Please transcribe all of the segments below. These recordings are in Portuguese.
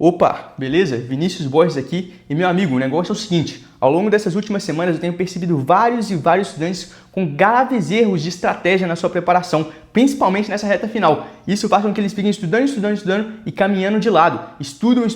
Opa, beleza? Vinícius Borges aqui e meu amigo, o negócio é o seguinte, ao longo dessas últimas semanas eu tenho percebido vários estudantes com graves erros de estratégia na sua preparação, principalmente nessa reta final. Isso faz com que eles fiquem estudando e caminhando de lado. Estudam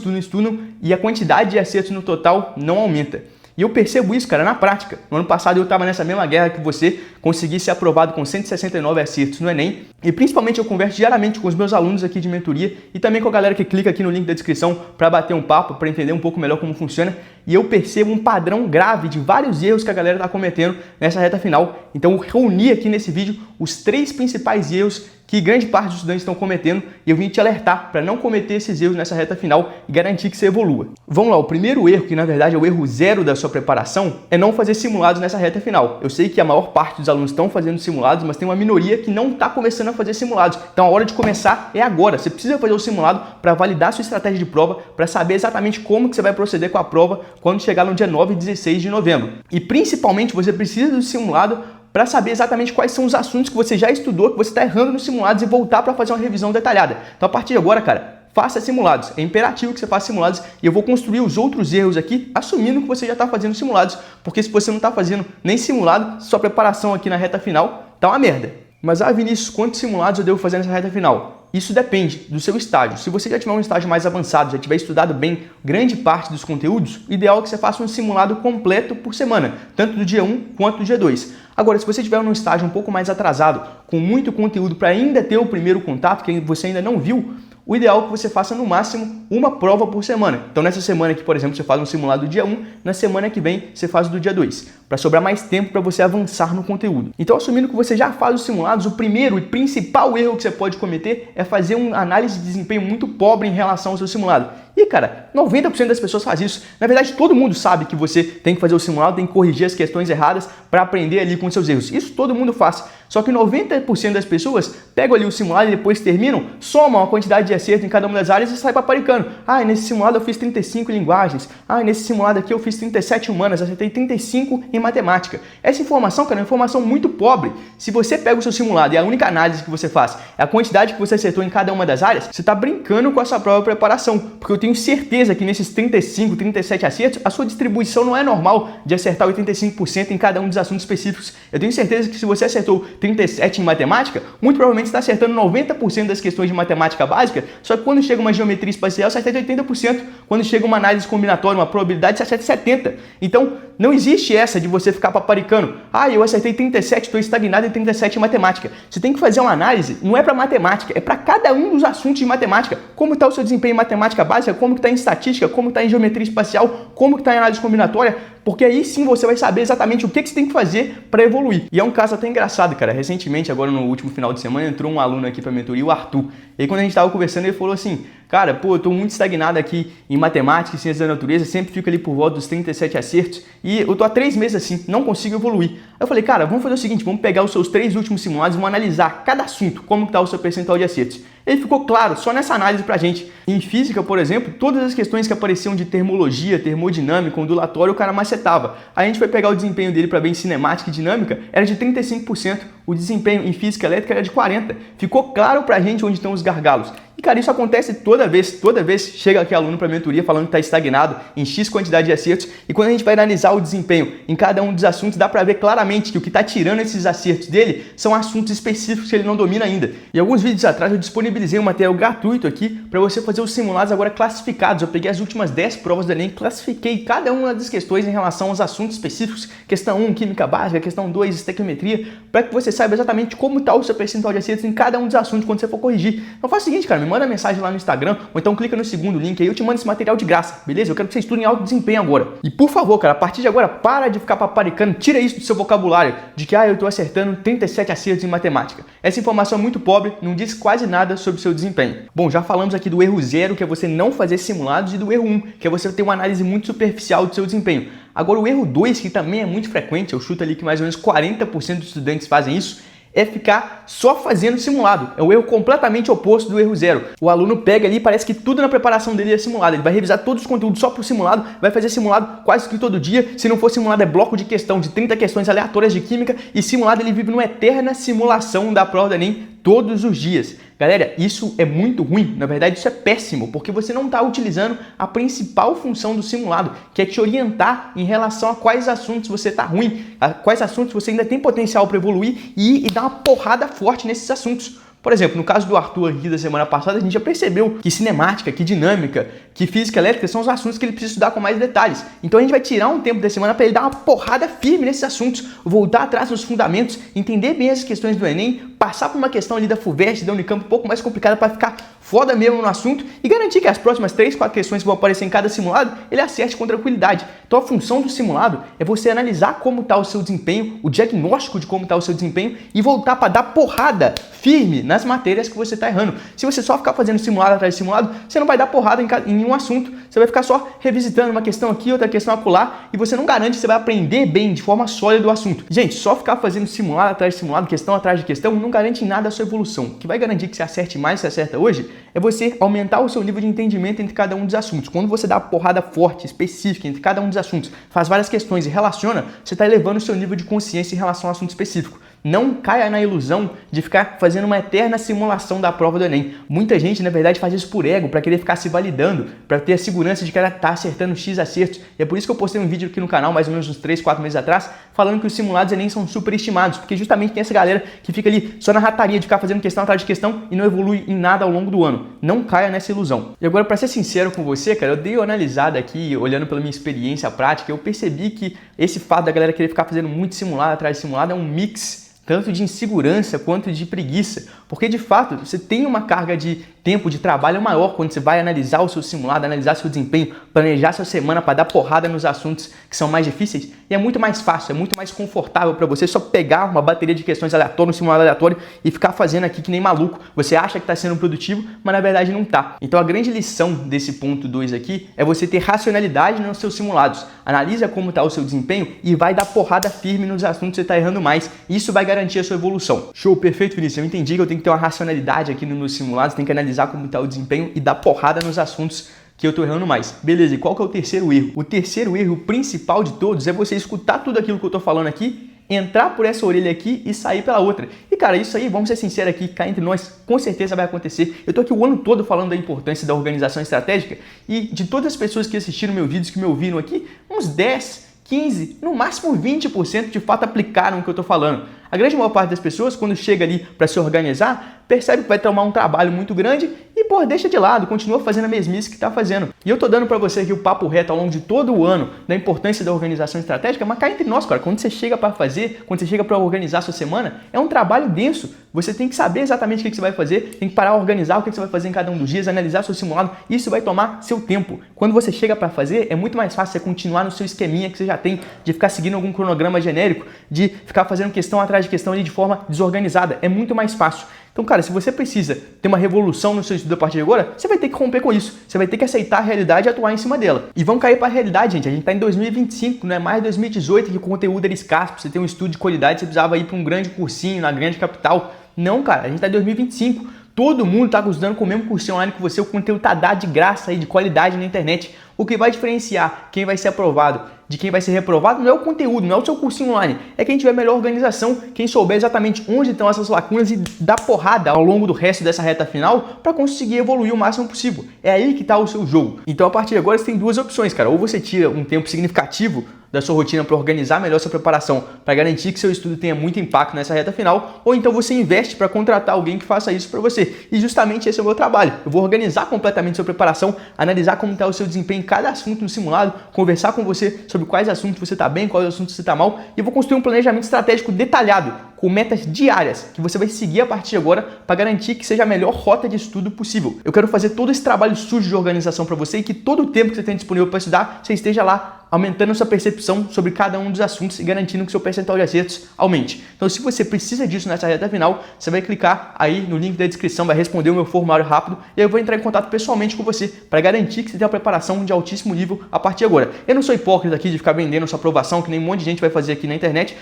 e a quantidade de acertos no total não aumenta. E eu percebo isso, cara, na prática. No ano passado eu estava nessa mesma guerra que você, consegui ser aprovado com 169 acertos no Enem. E principalmente eu converso diariamente com os meus alunos aqui de mentoria e também com a galera que clica aqui no link da descrição para bater um papo, para entender um pouco melhor como funciona. E eu percebo um padrão grave de vários erros que a galera está cometendo nessa reta final. Então eu reuni aqui nesse vídeo os 3 principais erros que grande parte dos estudantes estão cometendo e eu vim te alertar para não cometer esses erros nessa reta final e garantir que você evolua. Vamos lá, o primeiro erro, que na verdade é o erro zero da sua preparação, é não fazer simulados nessa reta final. Eu sei que a maior parte dos alunos estão fazendo simulados, mas tem uma minoria que não está começando a fazer simulados. Então a hora de começar é agora. Você precisa fazer o simulado para validar sua estratégia de prova, para saber exatamente como que você vai proceder com a prova quando chegar no dia 9 e 16 de novembro. E principalmente você precisa do simulado para saber exatamente quais são os assuntos que você já estudou, que você está errando nos simulados e voltar para fazer uma revisão detalhada. Então, a partir de agora, cara, faça simulados. É imperativo que você faça simulados e eu vou construir os outros erros aqui, assumindo que você já está fazendo simulados, porque se você não está fazendo nem simulado, sua preparação aqui na reta final tá uma merda. Mas, Vinícius, quantos simulados eu devo fazer nessa reta final? Isso depende do seu estágio. Se você já tiver um estágio mais avançado, já tiver estudado bem grande parte dos conteúdos, o ideal é que você faça um simulado completo por semana, tanto do dia 1 quanto do dia 2. Agora, se você estiver num estágio um pouco mais atrasado, com muito conteúdo para ainda ter o primeiro contato, que você ainda não viu, o ideal é que você faça no máximo uma prova por semana. Então, nessa semana aqui, por exemplo, você faz um simulado do dia 1, na semana que vem você faz o do dia 2, para sobrar mais tempo para você avançar no conteúdo. Então, assumindo que você já faz os simulados, o primeiro e principal erro que você pode cometer é fazer uma análise de desempenho muito pobre em relação ao seu simulado. E, cara, 90% das pessoas fazem isso. Na verdade, todo mundo sabe que você tem que fazer o simulado, tem que corrigir as questões erradas para aprender ali com os seus erros. Isso todo mundo faz. Só que 90% das pessoas pegam ali o simulado e depois terminam, somam a quantidade de acerto em cada uma das áreas e saem paparicando. Nesse simulado eu fiz 35 linguagens. Nesse simulado aqui eu fiz 37 humanas, acertei 35 em matemática. Essa informação, cara, é uma informação muito pobre. Se você pega o seu simulado e a única análise que você faz é a quantidade que você acertou em cada uma das áreas, você está brincando com a sua própria preparação. Porque eu tenho certeza que nesses 35, 37 acertos, a sua distribuição não é normal de acertar 85% em cada um dos assuntos específicos. Eu tenho certeza que se você acertou 37 em matemática, muito provavelmente você está acertando 90% das questões de matemática básica, só que quando chega uma geometria espacial, você acerta 80%. Quando chega uma análise combinatória, uma probabilidade, você acerta 70%. Então, não existe essa de você ficar paparicando. Eu acertei 37, estou estagnado em 37 em matemática. Você tem que fazer uma análise, não é para matemática, é para cada um dos assuntos de matemática. Como está o seu desempenho em matemática básica, como que está em estatística, como está em geometria espacial, como que está em análise combinatória, porque aí sim você vai saber exatamente o que você tem que fazer para evoluir. E é um caso até engraçado, cara. Recentemente, agora no último final de semana, entrou um aluno aqui para a mentoria, o Arthur. E aí quando a gente estava conversando, ele falou assim, cara, eu tô muito estagnado aqui em matemática e ciências da natureza, sempre fico ali por volta dos 37 acertos e eu tô há 3 meses assim, não consigo evoluir. Aí eu falei, cara, vamos fazer o seguinte, vamos pegar os seus 3 últimos simulados e vamos analisar cada assunto, como que tá o seu percentual de acertos. Ele ficou claro só nessa análise pra gente. Em física, por exemplo, todas as questões que apareciam de termologia, termodinâmica, ondulatório, o cara macetava. Aí a gente foi pegar o desempenho dele para ver em cinemática e dinâmica, era de 35%. O desempenho em física elétrica era de 40%. Ficou claro pra gente onde estão os gargalos. E, cara, isso acontece toda vez chega aqui aluno para a mentoria falando que está estagnado em X quantidade de acertos e quando a gente vai analisar o desempenho em cada um dos assuntos, dá para ver claramente que o que está tirando esses acertos dele são assuntos específicos que ele não domina ainda. E alguns vídeos atrás eu disponibilizei um material gratuito aqui para você fazer os simulados agora classificados. Eu peguei as últimas 10 provas do Enem, classifiquei cada uma das questões em relação aos assuntos específicos. Questão 1, química básica, questão 2, estequiometria, para que você saiba exatamente como está o seu percentual de acertos em cada um dos assuntos quando você for corrigir. Então faz o seguinte, cara, me manda mensagem lá no Instagram, ou então clica no segundo link aí, eu te mando esse material de graça, beleza? Eu quero que você estude em alto desempenho agora. E por favor, cara, a partir de agora, para de ficar paparicando, tira isso do seu vocabulário, de que eu tô acertando 37 acertos em matemática. Essa informação é muito pobre, não diz quase nada sobre o seu desempenho. Bom, já falamos aqui do erro 0, que é você não fazer simulados, e do erro 1, que é você ter uma análise muito superficial do seu desempenho. Agora, o erro 2, que também é muito frequente, eu chuto ali que mais ou menos 40% dos estudantes fazem isso, é ficar só fazendo simulado. É o erro completamente oposto do erro 0. O aluno pega ali e parece que tudo na preparação dele é simulado. Ele vai revisar todos os conteúdos só por simulado, vai fazer simulado quase que todo dia. Se não for simulado, é bloco de questão de 30 questões aleatórias de química, e simulado ele vive numa eterna simulação da prova do Enem todos os dias. Galera, isso é muito ruim, na verdade isso é péssimo, porque você não está utilizando a principal função do simulado, que é te orientar em relação a quais assuntos você está ruim, a quais assuntos você ainda tem potencial para evoluir e dar uma porrada forte nesses assuntos. Por exemplo, no caso do Arthur aqui da semana passada, a gente já percebeu que cinemática, que dinâmica, que física elétrica são os assuntos que ele precisa estudar com mais detalhes. Então a gente vai tirar um tempo da semana para ele dar uma porrada firme nesses assuntos, voltar atrás nos fundamentos, entender bem as questões do Enem, passar por uma questão ali da FUVEST, da Unicamp um pouco mais complicada para ficar foda mesmo no assunto e garantir que as próximas 3, 4 questões que vão aparecer em cada simulado, ele acerte com tranquilidade. Então a função do simulado é você analisar como está o seu desempenho, o diagnóstico de como está o seu desempenho e voltar para dar porrada firme nas matérias que você está errando. Se você só ficar fazendo simulado atrás de simulado, você não vai dar porrada em nenhum assunto. Você vai ficar só revisitando uma questão aqui, outra questão acolá, e você não garante que você vai aprender bem, de forma sólida o assunto. Gente, só ficar fazendo simulado atrás de simulado, questão atrás de questão, não garante em nada a sua evolução. O que vai garantir que você acerte mais, você acerta hoje, é você aumentar o seu nível de entendimento entre cada um dos assuntos. Quando você dá porrada forte, específica entre cada um dos assuntos, faz várias questões e relaciona, você está elevando o seu nível de consciência em relação ao assunto específico. Não caia na ilusão de ficar fazendo uma eterna simulação da prova do Enem. Muita gente, na verdade, faz isso por ego, para querer ficar se validando, para ter a segurança de que ela está acertando X acertos. E é por isso que eu postei um vídeo aqui no canal, mais ou menos uns 3, 4 meses atrás, falando que os simulados Enem são superestimados, porque justamente tem essa galera que fica ali só na rataria de ficar fazendo questão atrás de questão e não evolui em nada ao longo do ano. Não caia nessa ilusão. E agora, para ser sincero com você, cara, eu dei uma analisada aqui, olhando pela minha experiência prática, eu percebi que esse fato da galera querer ficar fazendo muito simulado atrás de simulado é um mix tanto de insegurança quanto de preguiça, porque de fato você tem uma carga de tempo de trabalho maior quando você vai analisar o seu simulado, analisar seu desempenho, planejar sua semana para dar porrada nos assuntos que são mais difíceis, e é muito mais fácil, é muito mais confortável para você só pegar uma bateria de questões aleatórias, um simulado aleatório e ficar fazendo aqui que nem maluco. Você acha que está sendo produtivo, mas na verdade não está. Então a grande lição desse ponto 2 aqui é você ter racionalidade nos seus simulados. Analisa como está o seu desempenho e vai dar porrada firme nos assuntos que você está errando mais. Isso vai garantir a sua evolução. Show, perfeito, Vinícius. Eu entendi que eu tenho que ter uma racionalidade aqui nos meus simulados, tenho que analisar como está o desempenho e dar porrada nos assuntos que eu tô errando mais. Beleza, e qual que é o terceiro erro? O terceiro erro principal de todos é você escutar tudo aquilo que eu tô falando aqui, entrar por essa orelha aqui e sair pela outra. E cara, isso aí, vamos ser sinceros aqui, cá entre nós, com certeza vai acontecer. Eu tô aqui o ano todo falando da importância da organização estratégica e de todas as pessoas que assistiram meu vídeo, que me ouviram aqui, uns 10, 15, no máximo 20% de fato aplicaram o que eu tô falando. A grande maior parte das pessoas, quando chega ali para se organizar, percebe que vai tomar um trabalho muito grande e, pô, deixa de lado, continua fazendo a mesmice que está fazendo. E eu tô dando para você aqui o papo reto ao longo de todo o ano da importância da organização estratégica, mas cá entre nós, cara, quando você chega para fazer, quando você chega para organizar a sua semana, é um trabalho denso. Você tem que saber exatamente o que você vai fazer, tem que parar a organizar o que você vai fazer em cada um dos dias, analisar seu simulado, isso vai tomar seu tempo. Quando você chega para fazer, é muito mais fácil você continuar no seu esqueminha que você já tem, de ficar seguindo algum cronograma genérico, de ficar fazendo questão atrás de questão ali de forma desorganizada. É muito mais fácil. Então, cara, se você precisa ter uma revolução no seu estudo a partir de agora, você vai ter que romper com isso. Você vai ter que aceitar a realidade e atuar em cima dela. E vamos cair para a realidade, gente. A gente está em 2025, não é mais 2018 que o conteúdo era escasso. Pra você ter um estudo de qualidade, você precisava ir para um grande cursinho na grande capital. Não, cara, a gente está em 2025. Todo mundo está estudando com o mesmo cursinho online que você. O conteúdo está dado de graça aí, de qualidade na internet. O que vai diferenciar quem vai ser aprovado de quem vai ser reprovado não é o conteúdo, não é o seu cursinho online. É quem tiver melhor organização, quem souber exatamente onde estão essas lacunas e dar porrada ao longo do resto dessa reta final para conseguir evoluir o máximo possível. É aí que está o seu jogo. Então, a partir de agora, você tem duas opções, cara. Ou você tira um tempo significativo da sua rotina para organizar melhor sua preparação, para garantir que seu estudo tenha muito impacto nessa reta final, ou então você investe para contratar alguém que faça isso para você. E justamente esse é o meu trabalho. Eu vou organizar completamente sua preparação, analisar como está o seu desempenho em cada assunto no simulado, conversar com você sobre quais assuntos você está bem, quais assuntos você está mal, e eu vou construir um planejamento estratégico detalhado, com metas diárias, que você vai seguir a partir de agora para garantir que seja a melhor rota de estudo possível. Eu quero fazer todo esse trabalho sujo de organização para você e que todo o tempo que você tem disponível para estudar, você esteja lá aumentando a sua percepção sobre cada um dos assuntos e garantindo que seu percentual de acertos aumente. Então, se você precisa disso nessa reta final, você vai clicar aí no link da descrição, vai responder o meu formulário rápido e eu vou entrar em contato pessoalmente com você para garantir que você tem uma preparação de altíssimo nível a partir de agora. Eu não sou hipócrita aqui de ficar vendendo sua aprovação, que nem um monte de gente vai fazer aqui na internet.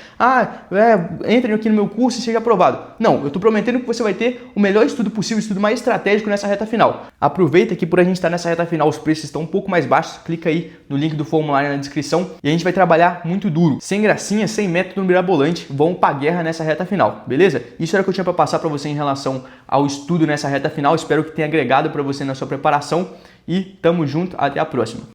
Entre aqui no meu curso e seja aprovado. Não, eu estou prometendo que você vai ter o melhor estudo possível, o estudo mais estratégico nessa reta final. Aproveita que por a gente estar nessa reta final, os preços estão um pouco mais baixos, clica aí no link do formulário na na descrição e a gente vai trabalhar muito duro, sem gracinha, sem método mirabolante, vamos pra guerra nessa reta final, beleza? Isso era o que eu tinha para passar para você em relação ao estudo nessa reta final, espero que tenha agregado para você na sua preparação e tamo junto, até a próxima.